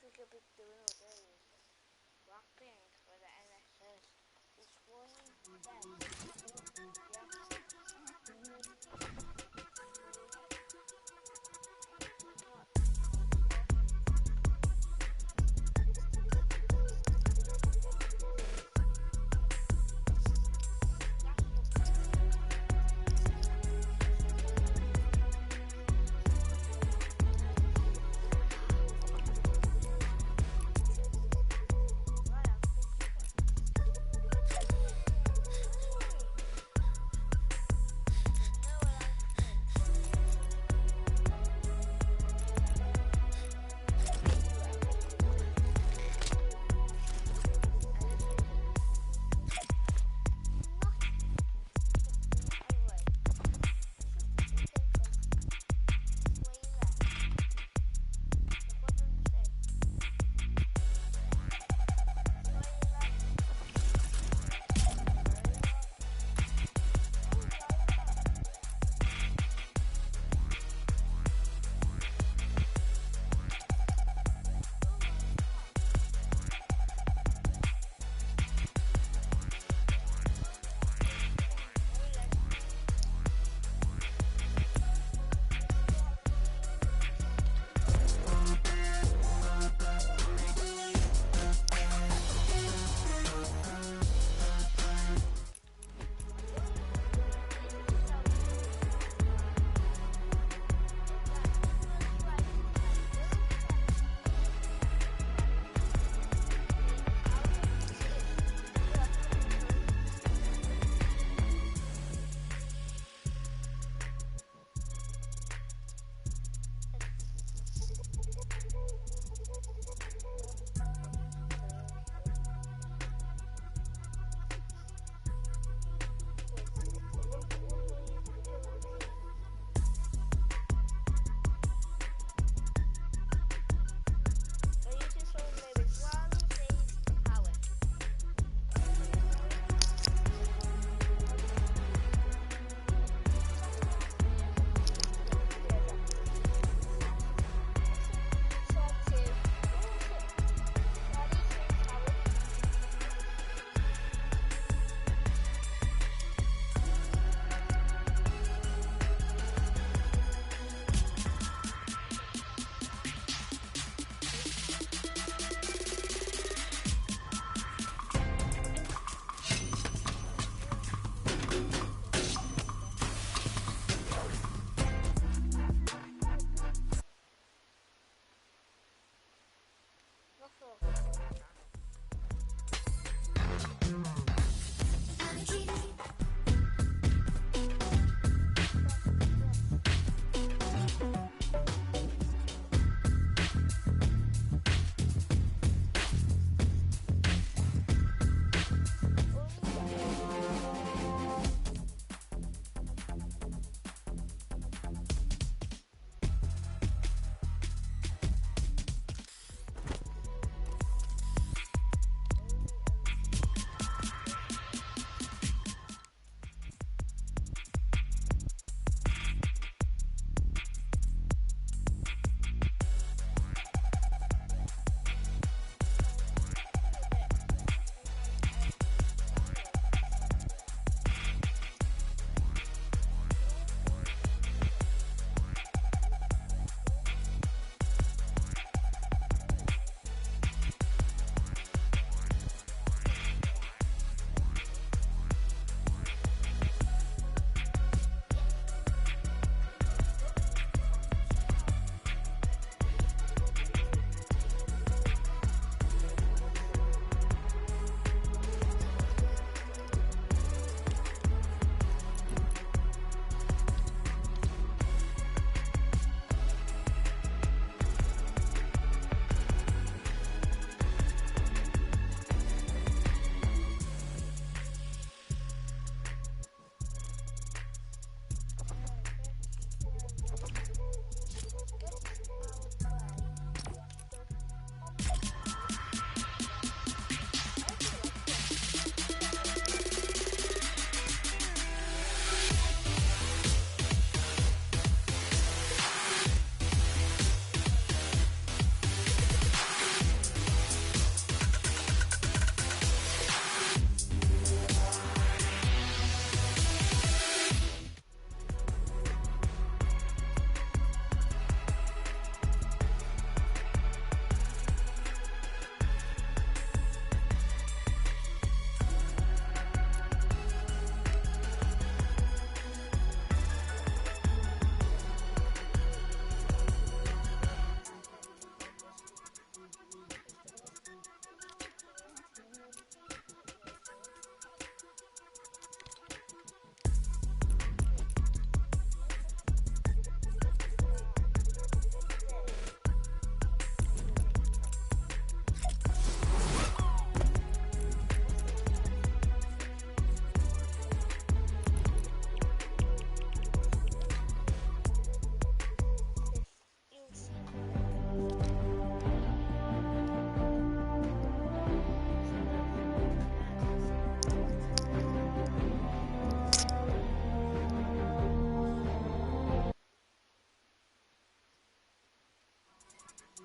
we could be doing all day is rapping for the NSS. It's one day.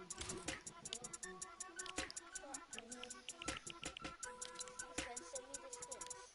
Fortnigh. My friend sent me the skins.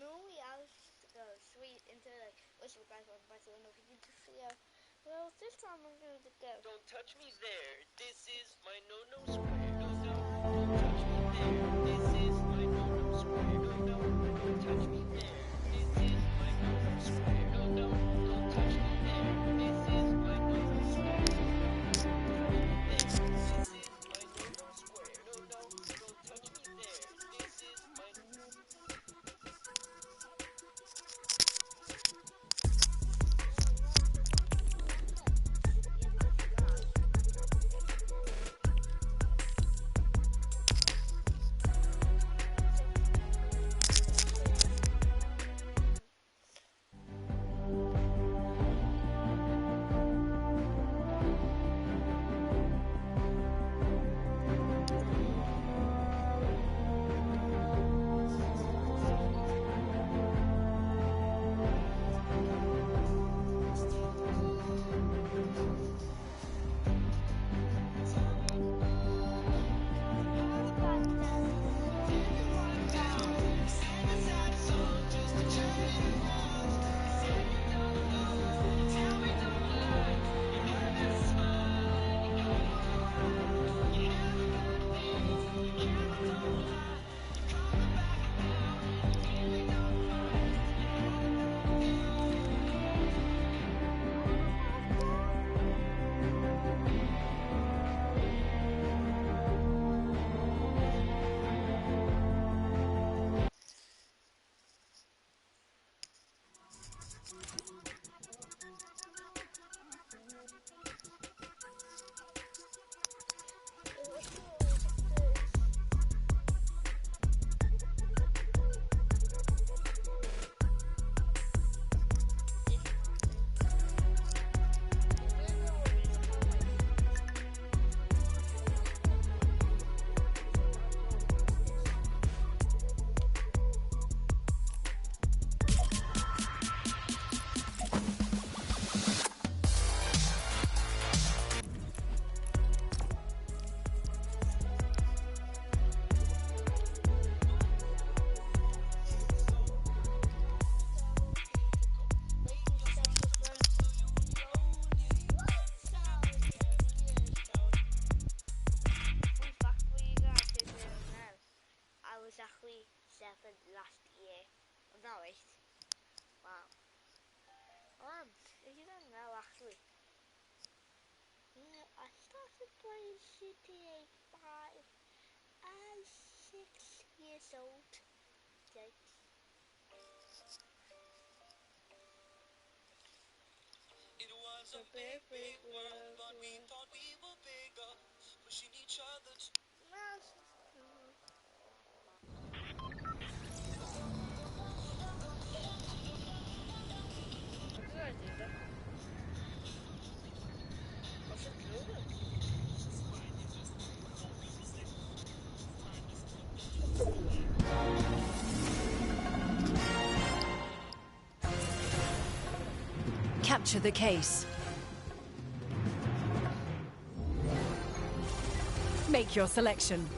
No, we out straight into like what's the guys on Barcelona video. Well, this time I'm going to go. Don't touch me there. This is my no-no square. No, no. Don't touch me there. This is my no-no square. No, no. Don't touch me there. This is my no-no square. No, no. Don't touch me there. This is my no-no square. No, no. Don't touch me there. This is my no-no square. No, no. Don't touch me there. This is my Exactly 7 last year. No, 8. Wow. If you don't know, actually, I started playing GTA 5 as 6 years old. Okay. It was a big, big world, but we thought we were bigger, pushing each other to capture the case. Make your selection.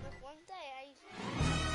Look, one day I can move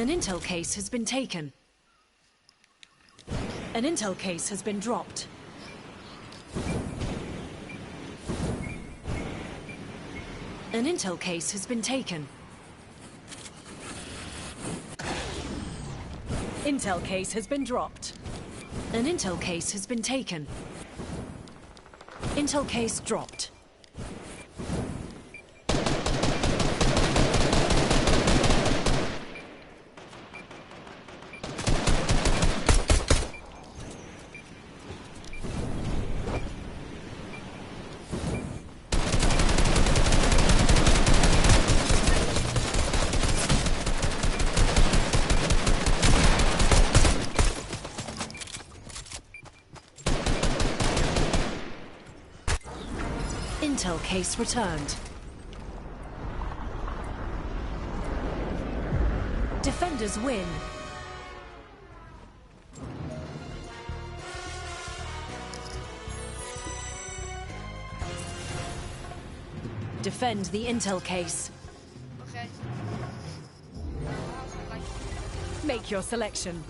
An intel case has been taken. An intel case has been dropped. An intel case has been taken. Intel case has been dropped. An intel case has been taken. Intel case dropped. Intel case returned. Defenders win. Defend the intel case. Okay. Make your selection.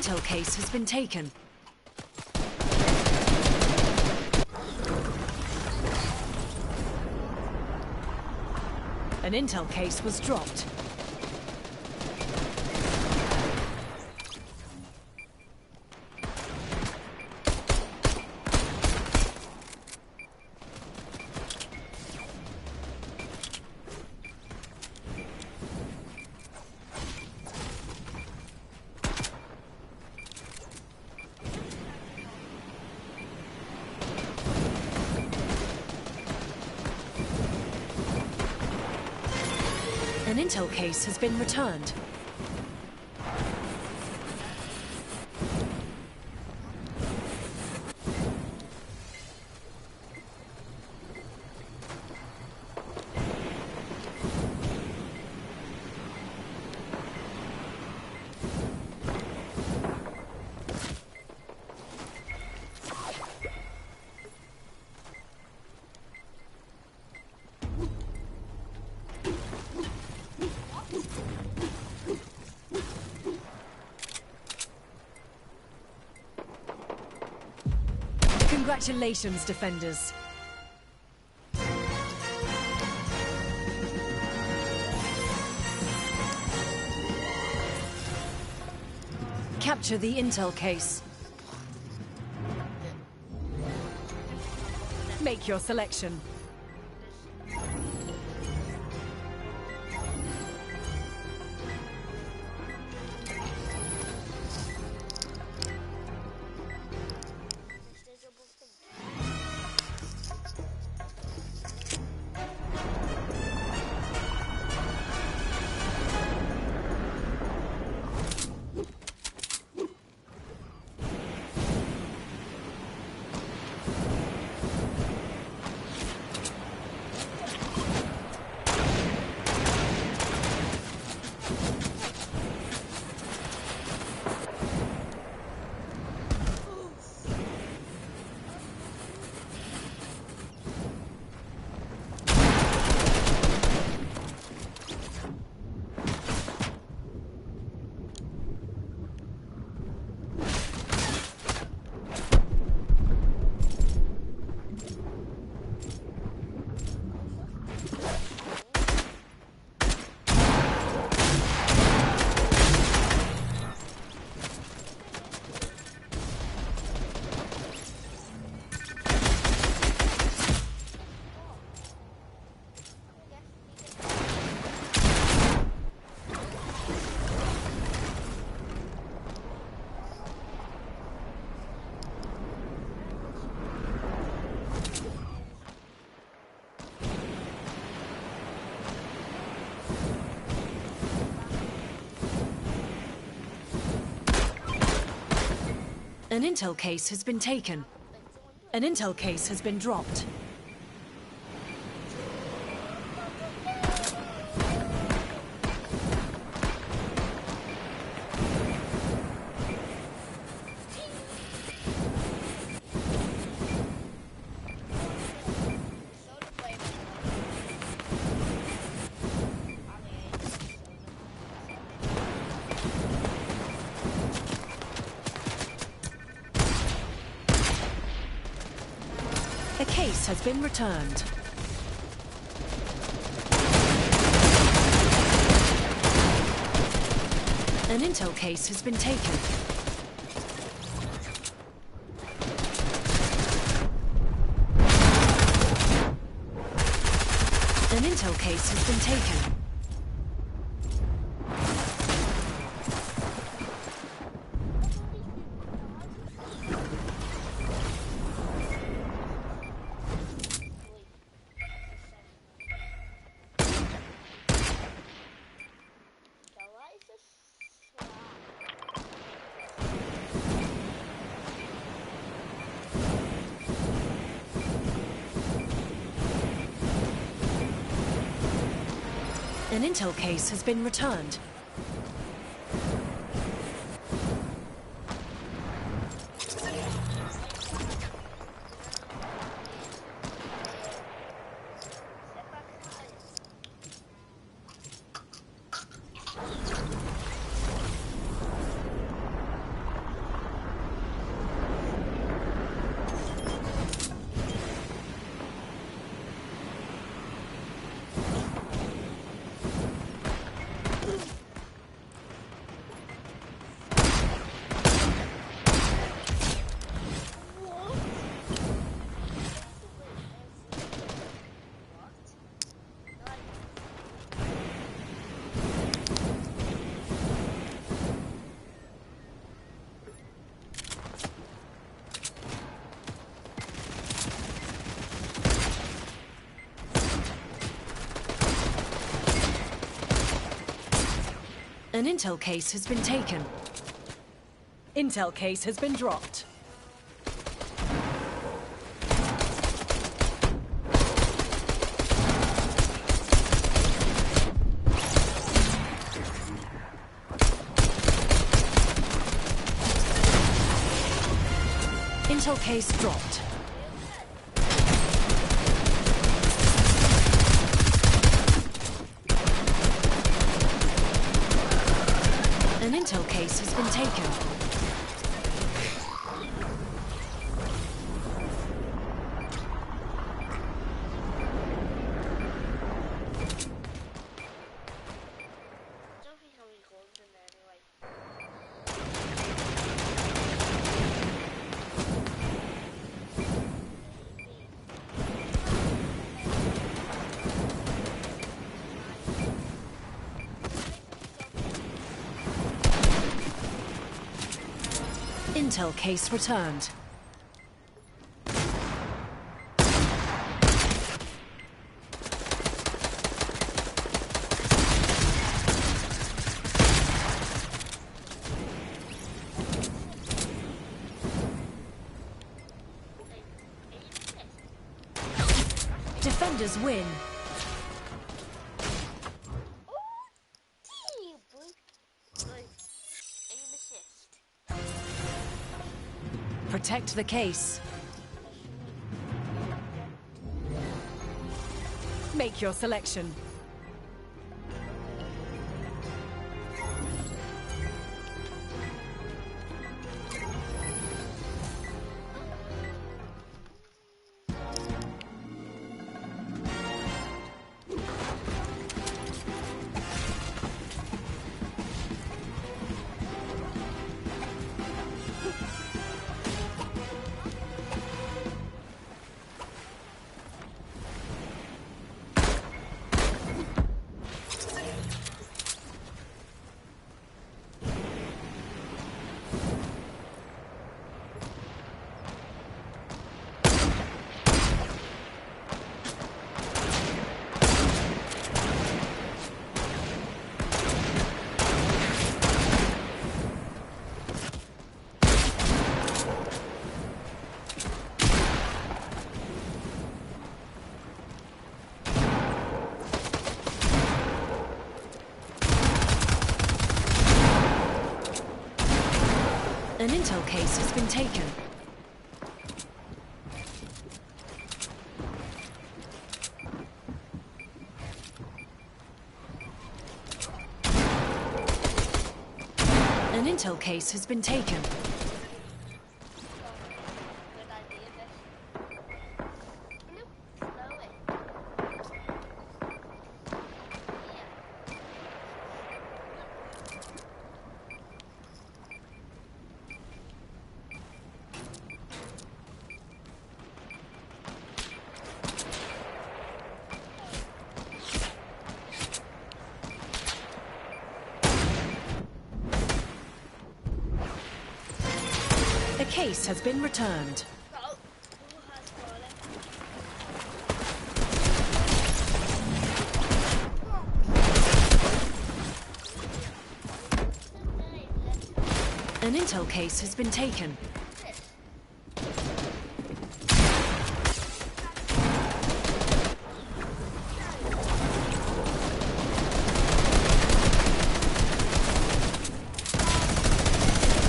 intel case has been taken. An intel case was dropped. An intel case has been returned. Congratulations, defenders. Capture the intel case. Make your selection. An intel case has been taken. An intel case has been dropped. A case has been returned. An intel case has been taken. An intel case has been taken. An intel case has been returned. An intel case has been taken. Intel case has been dropped. Intel case dropped. An intel case has been taken. Don't think how many golds in there anyway. Intel case returned. Defenders win. Aim assist. Protect the case. Make your selection. An intel case has been taken. An intel case has been taken. Good idea, this. Bloop. Slow it. The case has been returned. Oh, who has fallen? An intel case has been taken.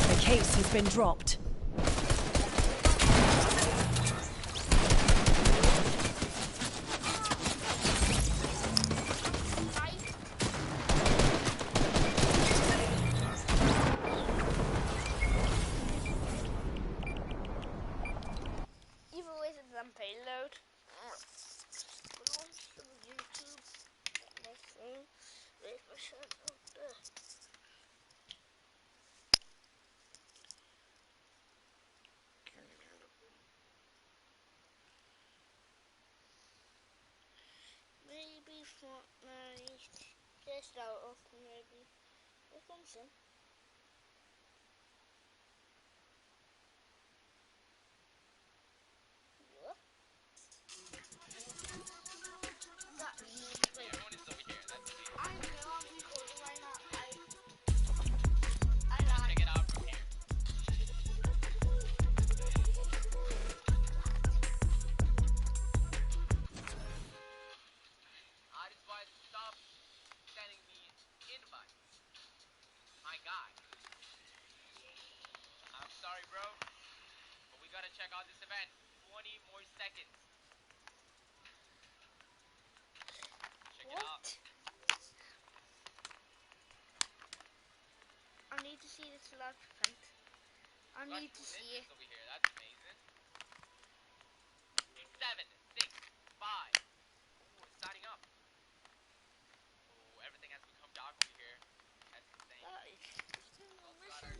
The case has been dropped. Either way, it's on payload. Put on some YouTube. Next thing, there's my shirt out there. Maybe Fortnigh. Just out of maybe. Here comes in. What? I know I'm recording right now. check on this event. 20 more seconds. Check it out. I need to see this live event. I need to see it. Over here. That's amazing. 7, 6, 5. Ooh, it's starting up. Oh, everything has become dark over here. That's insane.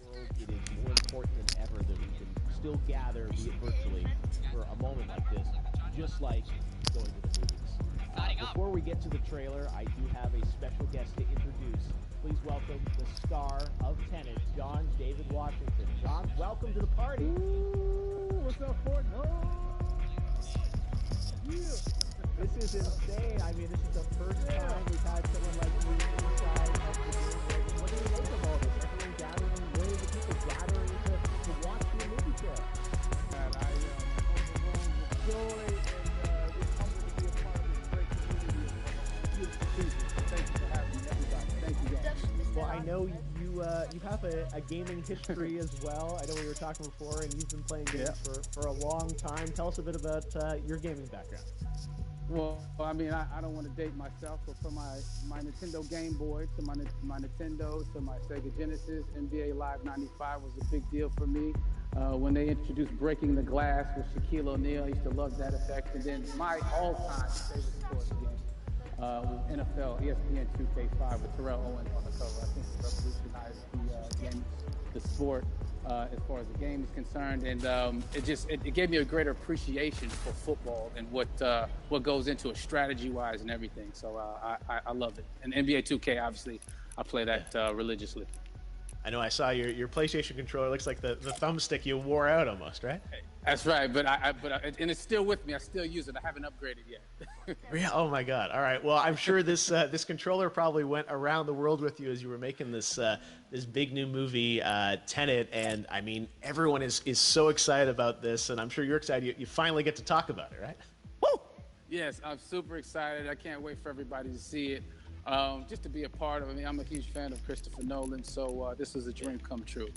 World, it is more important than ever that we can still gather, be it virtually, for a moment like this, just like going to the movies. Before we get to the trailer, I do have a special guest to introduce. Please welcome the star of Tenet, John David Washington. John, welcome to the party. Ooh, what's up, Fortnigh? Yeah. This is insane. I mean, this is the first time we've had someone like you inside of the game. What do you think of all this? Everyone gathering, millions of people gathering to watch the movie trailer. And I am overwhelmed with joy and just humbled to be a part of this great community of beautiful people. Thank you for having me, everybody. Thank you, guys. Well, I know you have a gaming history as well. I know we were talking before, and you've been playing games for a long time. Tell us a bit about your gaming background. Well, I mean, I don't want to date myself, but from my Nintendo Game Boy to my Nintendo to my Sega Genesis, NBA Live 95 was a big deal for me. When they introduced Breaking the Glass with Shaquille O'Neal, I used to love that effect. And then my all-time favorite sports game was NFL ESPN 2K5 with Terrell Owens on the cover. I think it revolutionized the sport as far as the game is concerned, and it gave me a greater appreciation for football and what goes into it strategy-wise and everything. So I love it. And NBA 2K, obviously, I play that religiously. I know I saw your PlayStation controller. Looks like the thumbstick you wore out almost, right? That's right, but and it's still with me. I still use it. I haven't upgraded yet. Yeah. Oh my God. All right. Well, I'm sure this controller probably went around the world with you as you were making this big new movie, Tenet. And I mean, everyone is so excited about this, and I'm sure you're excited. You finally get to talk about it, right? Woo! Yes, I'm super excited. I can't wait for everybody to see it. Just to be a part of it. I mean, I'm a huge fan of Christopher Nolan, so this is a dream come true.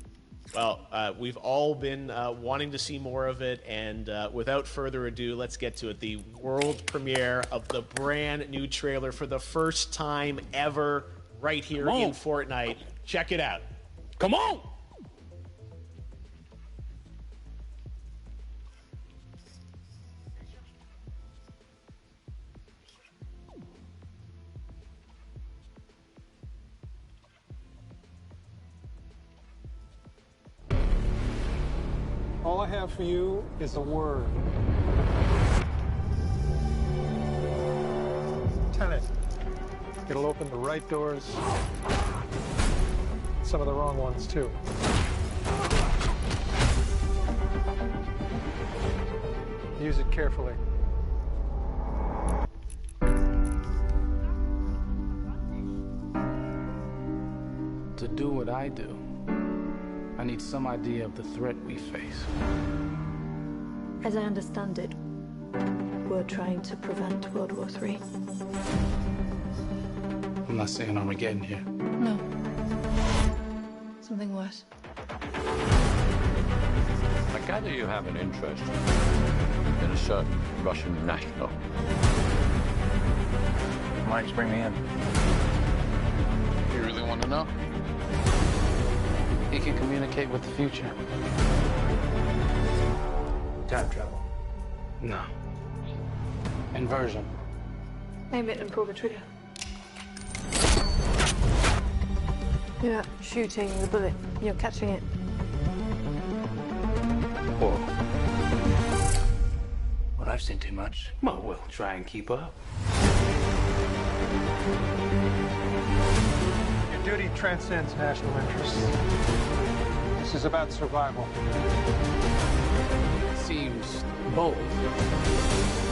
Well, we've all been wanting to see more of it, and without further ado, let's get to it. The world premiere of the brand new trailer for the first time ever right here in Fortnite. Check it out. Come on! All I have for you is a word. Tenet. It'll open the right doors, some of the wrong ones too. Use it carefully. To do what I do, I need some idea of the threat we face. As I understand it, we're trying to prevent World War III. I'm not saying Armageddon here. No. Something worse. I gather you have an interest in a certain Russian national. Why just bring me in? You really want to know? He can communicate with the future. Time travel. No. Inversion. Aim it and pull the trigger. You're not shooting the bullet, you're catching it. Whoa. Well, I've seen too much. Well, we'll try and keep up. Your duty transcends national interests. This is about survival. Seems bold.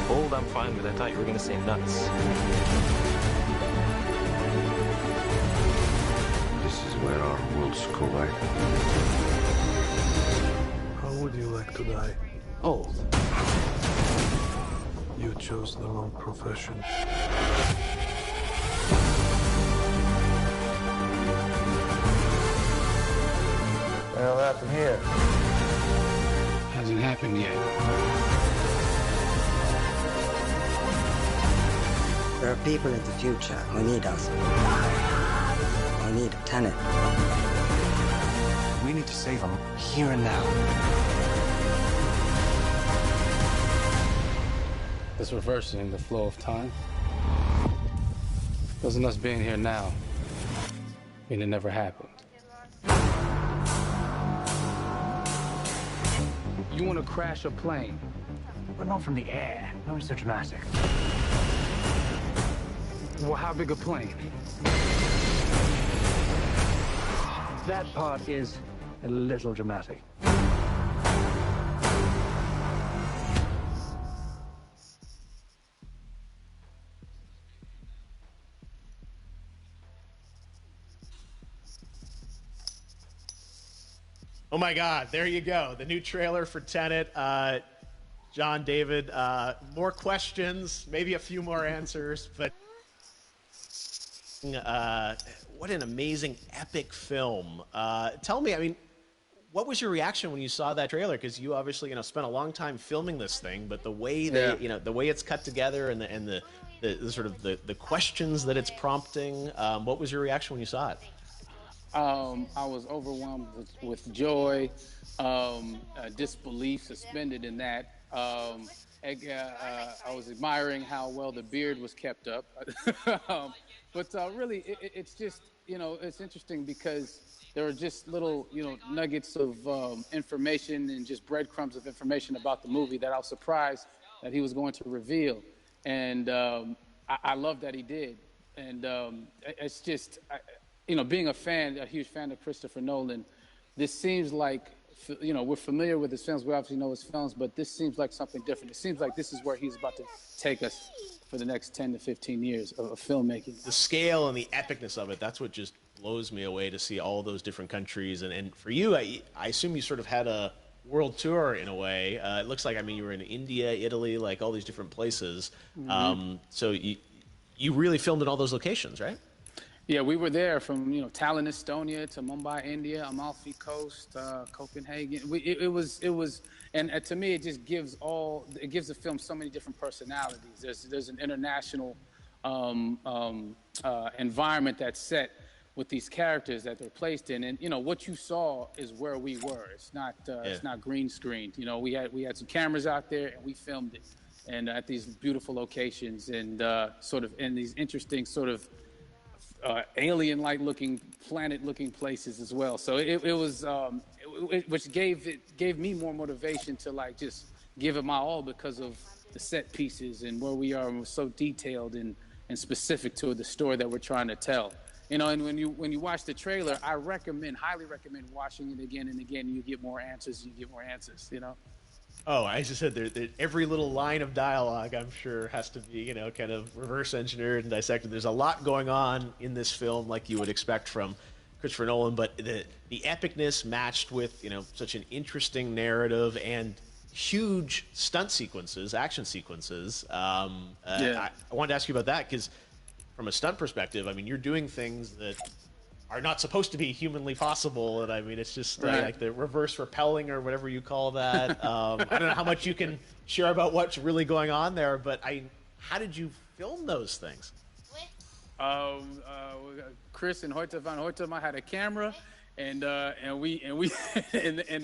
Bold, I'm fine with. I thought you were going to say nuts. This is where our worlds collide. How would you like to die? Old. You chose the wrong profession. How's hasn't happened yet. There are people in the future who need us. Who need a tenant. We need to save them here and now. It's reversing the flow of time. Doesn't us being here now mean it never happened? You want to crash a plane? But not from the air. No, it's so dramatic. Well, how big a plane? That part is a little dramatic. Oh my God, there you go. The new trailer for Tenet. John, David, more questions, maybe a few more answers, but what an amazing, epic film. Tell me, I mean, what was your reaction when you saw that trailer? Because you obviously, spent a long time filming this thing, but the way the way it's cut together and the sort of the questions that it's prompting, what was your reaction when you saw it? I was overwhelmed with joy, disbelief, suspended in that. I was admiring how well the beard was kept up. But really, it's just, it's interesting because there are just little, nuggets of information and just breadcrumbs of information about the movie that I was surprised that he was going to reveal. And I love that he did. And it's just... being a huge fan of Christopher Nolan, this seems like, we're familiar with his films. We obviously know his films, but this seems like something different. It seems like this is where he's about to take us for the next 10 to 15 years of filmmaking. The scale and the epicness of it, that's what just blows me away to see all those different countries. And for you, I assume you sort of had a world tour in a way. It looks like, you were in India, Italy, like all these different places. Mm-hmm. So you really filmed in all those locations, right? Yeah, we were there from Tallinn, Estonia, to Mumbai, India, Amalfi Coast, Copenhagen. It was, and to me, it just gives the film so many different personalities. There's an international environment that's set with these characters that they're placed in, and what you saw is where we were. It's not green screened. We had some cameras out there and we filmed it, and at these beautiful locations and sort of in these interesting sort of alien-like looking, planet-looking places as well. So it was, which gave me more motivation to just give it my all because of the set pieces and where we are, and we're so detailed and specific to the story that we're trying to tell. And when you watch the trailer, I highly recommend watching it again and again. You get more answers. Oh, I just said every little line of dialogue, I'm sure, has to be, kind of reverse engineered and dissected. There's a lot going on in this film, like you would expect from Christopher Nolan, but the epicness matched with, such an interesting narrative and huge stunt sequences, action sequences. I wanted to ask you about that because from a stunt perspective, you're doing things that are not supposed to be humanly possible, and it's just like the reverse rappelling or whatever you call that. I don't know how much you can share about what's really going on there, but how did you film those things? Chris and Hoyte van Hoytema had a camera, and they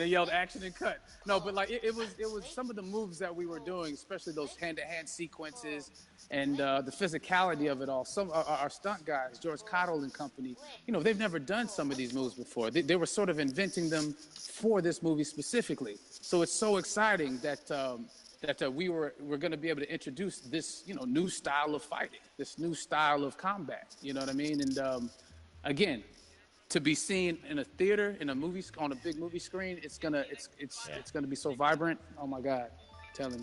yelled action and cut. No, but it was some of the moves that we were doing, especially those hand-to-hand sequences. And the physicality of it all. Some our stunt guys, George Cottle and company, they've never done some of these moves before. They were sort of inventing them for this movie specifically. So it's so exciting that we're going to be able to introduce this new style of fighting, this new style of combat. You know what I mean? And again, to be seen in a theater, in a movie, on a big movie screen, it's gonna be so vibrant. Oh my God.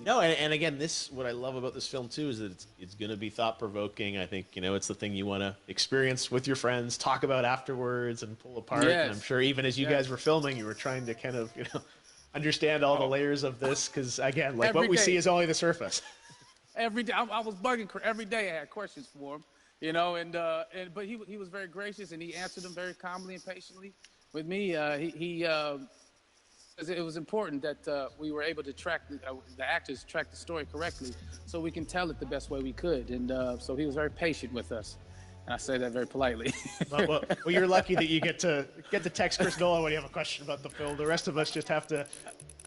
No, and again, what I love about this film too is that it's going to be thought-provoking. I think it's the thing you want to experience with your friends, talk about afterwards, and pull apart. Yes. And I'm sure even as you guys were filming, you were trying to kind of understand all the layers of this because again, like what we see is only the surface. Every day, I was bugging every day. I had questions for him, but he was very gracious and he answered them very calmly and patiently with me. because it was important that we were able to track the actors track the story correctly, so we can tell it the best way we could. And so he was very patient with us, and I say that very politely. Well, you're lucky that you get to text Chris Nolan when you have a question about the film. The rest of us just have to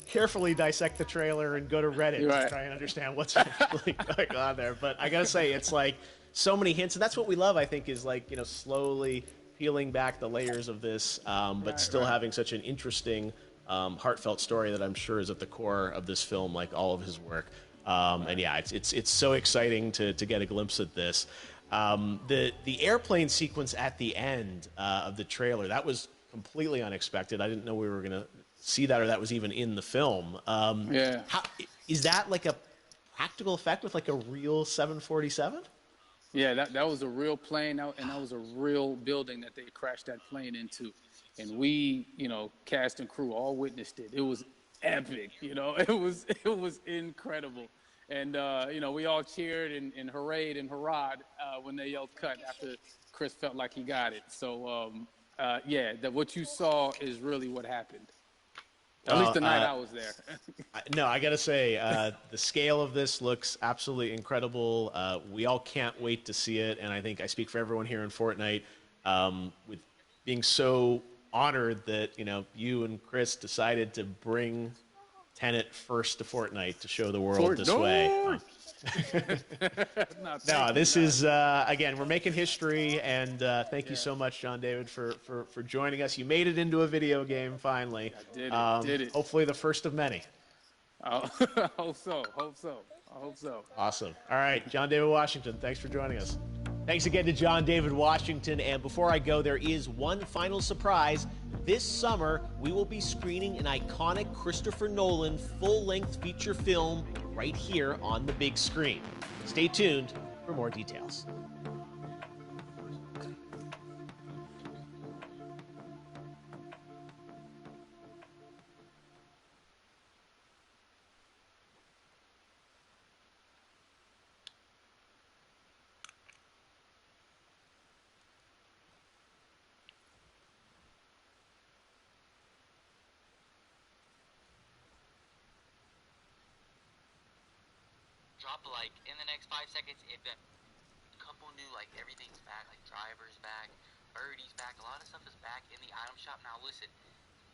carefully dissect the trailer and go to Reddit to try and understand what's actually going on there. But I gotta say, it's like so many hints, and that's what we love. I think is like slowly peeling back the layers of this, but still having such an interesting, heartfelt story that I'm sure is at the core of this film, like all of his work. And yeah, it's so exciting to get a glimpse at this. The airplane sequence at the end of the trailer, that was completely unexpected. I didn't know we were gonna see that, or that was even in the film. Is that like a practical effect with like a real 747? Yeah, that was a real plane, and that was a real building that they crashed that plane into. And we, cast and crew all witnessed it. It was epic, it was incredible. And, we all cheered and hurrayed and hurrahed when they yelled cut after Chris felt like he got it. So, what you saw is really what happened. At least the night I was there. No, I gotta say, the scale of this looks absolutely incredible. We all can't wait to see it, and I think I speak for everyone here in Fortnite with being so honored that you and Chris decided to bring Tenet first to Fortnite to show the world this way. No, this is again, we're making history, and thank you so much, John David, for joining us. You made it into a video game finally. I did it. Hopefully, the first of many. I hope so. Awesome. All right, John David Washington, thanks for joining us. Thanks again to John David Washington. And before I go, there is one final surprise. This summer, we will be screening an iconic Christopher Nolan full-length feature film right here on the big screen. Stay tuned for more details. Drop a like in the next 5 seconds if a couple new, like, everything's back, like driver's back, birdie's back, a lot of stuff is back in the item shop. Now listen,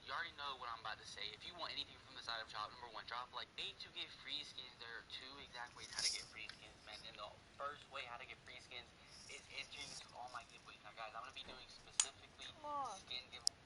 you already know what I'm about to say. If you want anything from this item shop, number one, drop a like. Way to get free skins. There are two exact ways how to get free skins, man. And the first way how to get free skins is entering into all my giveaways. Now guys, I'm gonna be doing specifically skin giveaways.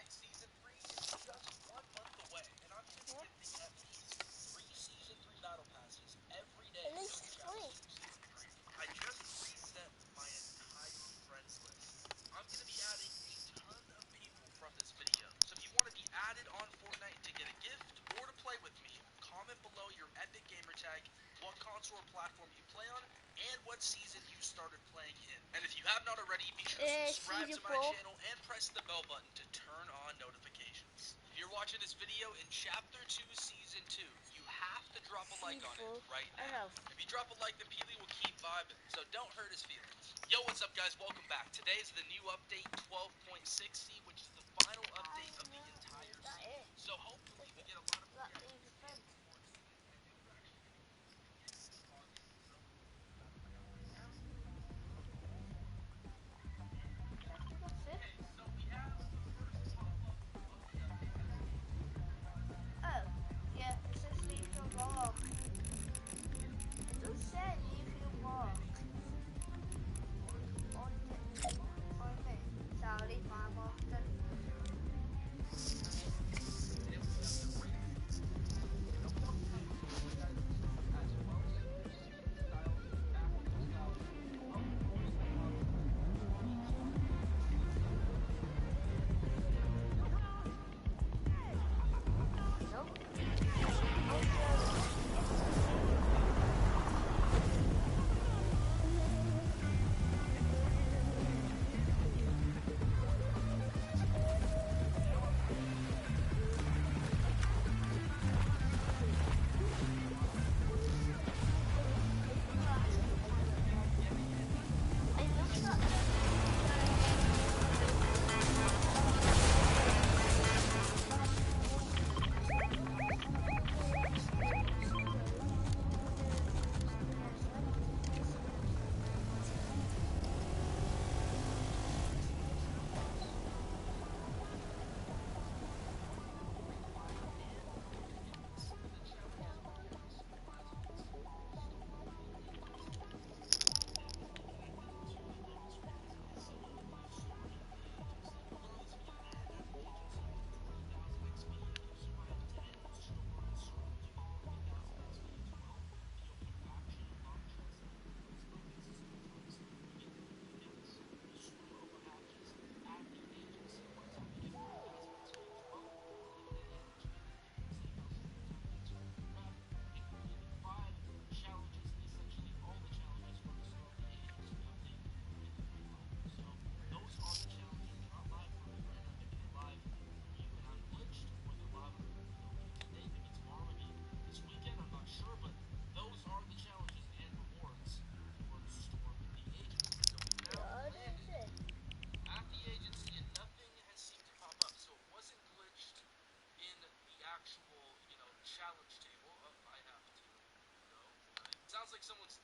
Season 3 is just 1 month away, and I'm going to be gifting at least 3 Season 3 Battle Passes every day. At least 3. I just reset my entire friends list. I'm going to be adding a ton of people from this video. So if you want to be added on Fortnite to get a gift or to play with me, comment below your epic gamer tag, what console or platform you play on, and what season you started playing in. And if you have not already, be sure to subscribe to my channel and press the bell button to turn on notifications. If you're watching this video in Chapter 2, Season 2, you have to drop a like on it right now. If you drop a like, then Peely will keep vibing, so don't hurt his feelings. Yo, what's up, guys? Welcome back. Today is the new update 12.60, which is the final update of the entire season. So hopefully we get a lot of like someone's